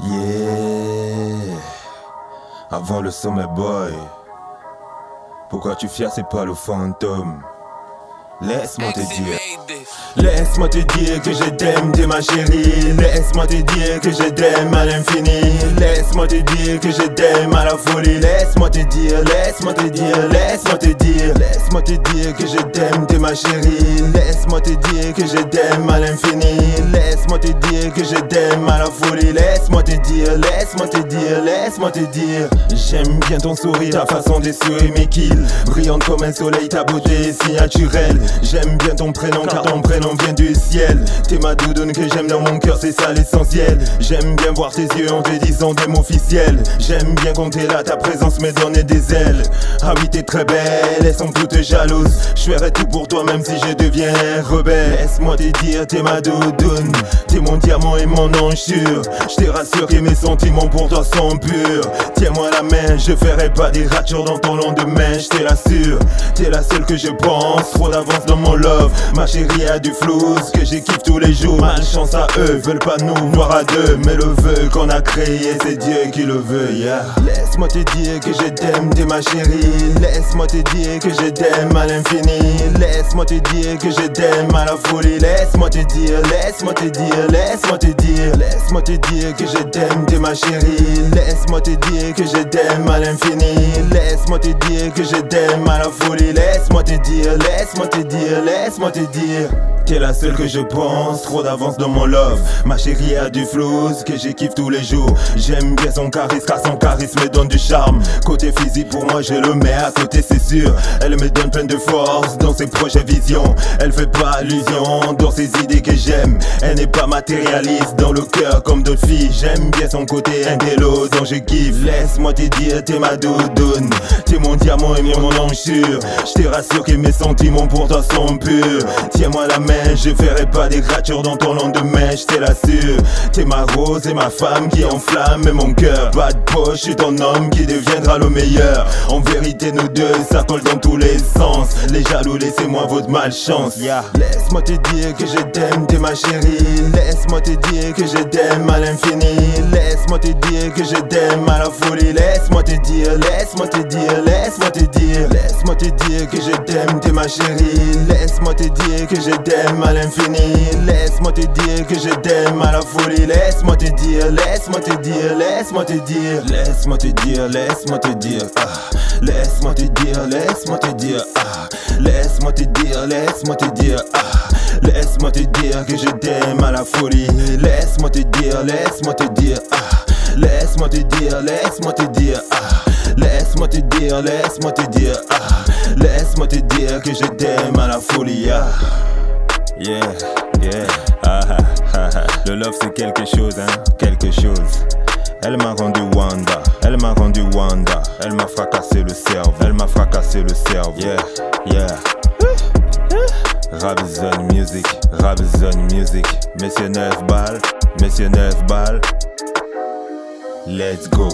Yeah, avant le sommet boy. Pourquoi tu fiers, c'est pas le fantôme. Laisse-moi te dire, laisse-moi te dire que je t'aime, t'es ma chérie. Laisse-moi te dire que je t'aime à l'infini. Laisse-moi te dire que je t'aime à la folie. Laisse-moi te dire, laisse-moi te dire, laisse-moi te dire. Laisse-moi te dire que je t'aime, t'es ma chérie. Laisse-moi te dire que je t'aime à l'infini. Laisse-moi te dire que je t'aime à la folie. Laisse-moi te dire, laisse-moi te dire, laisse-moi te dire. J'aime bien ton sourire, ta façon d'essuyer mes kills. Brillante comme un soleil, ta beauté est si naturelle. J'aime bien ton prénom car ton prénom vient du ciel. T'es ma doudoune que j'aime dans mon cœur, c'est ça l'essentiel. J'aime bien voir tes yeux en te disant des mots officiels. J'aime bien quand t'es là, ta présence me donne des ailes. Ah oui, t'es très belle, elles sont toutes jalouses. Je ferai tout pour toi même si je deviens rebelle. Laisse-moi te dire, t'es ma doudoune. T'es mon diamant et mon ange sûr. Je te rassure que mes sentiments pour toi sont purs. Tiens-moi la main, je ferai pas des ratures dans ton lendemain, je te l'assure. T'es la seule que je pense, trop d'avance dans mon love. Ma chérie a du flouze que j'ai kiffe tous les jours. Malchance à eux, veulent pas nous voir à deux. Mais le vœu qu'on a créé, c'est Dieu qui le veut, yeah. Laisse-moi te dire que je t'aime, t'es ma chérie. Laisse-moi te dire que je t'aime à l'infini. Laisse-moi te dire que je t'aime à la folie. Laisse-moi te dire, laisse-moi te dire, laisse-moi te dire. Laisse-moi te dire que je t'aime, t'es ma chérie. Laisse-moi te dire que je t'aime à l'infini. Laisse-moi te dire que je t'aime à la folie. Laisse-moi te dire, laisse-moi te dire, laisse-moi te dire. T'es la seule que je pense, trop d'avance dans mon love. Ma chérie a du flouze que j'ai kiffe tous les jours. J'aime bien son charisme car son charisme me donne du charme. Côté physique pour moi je le mets à côté c'est sûr. Elle me donne plein de force dans ses projets visions. Elle fait pas allusion dans ses idées que j'aime. Elle n'est pas matérialiste dans le cœur comme d'autres filles. J'aime bien son côté intello dont je kiffe. Laisse-moi te dire t'es ma doudoune. T'es mon diamant et mon ange sûr. Je te rassure que mes sentiments pour toi sont purs. Tiens-moi la main, je ferai pas des ratures dans ton lendemain, je te l'assure. T'es ma rose et ma femme qui enflamme mon cœur. Pas de poche, je suis ton homme qui deviendra le meilleur. En vérité nous deux, ça colle dans tous les sens. Les jaloux, laissez-moi votre malchance, yeah. Laisse-moi te dire que je t'aime, t'es ma chérie. Laisse-moi te dire que je t'aime à l'infini. Laisse-moi te dire que je t'aime à la folie. Laisse-moi te dire, laisse-moi te dire, laisse-moi te dire. Laisse-moi te dire que je t'aime, t'es ma chérie. Laisse-moi te dire que je t'aime à l'infini. Laisse-moi te dire que je t'aime à la folie. Laisse-moi te dire, laisse-moi te dire, laisse-moi te dire. Laisse-moi te dire, laisse-moi te dire, ah. Laisse-moi te dire, laisse-moi te dire, ah. Laisse-moi te dire, laisse-moi te dire, ah. Laisse-moi te dire que je t'aime à la folie. Laisse-moi te dire, laisse-moi te dire, ah. Laisse-moi te dire, laisse-moi te dire, ah. Laisse-moi te dire, laisse-moi te dire, ah. Laisse-moi te dire que je t'aime à la folie, ah. Yeah, yeah, ah, ah, ah, ah. Le love c'est quelque chose, hein, quelque chose. Elle m'a rendu Wanda, elle m'a rendu Wanda. Elle m'a fracassé le cerveau, elle m'a fracassé le cerveau. Yeah, yeah. Rabzone Music, Rabzone Music. Messieurs 9 balles, Let's go.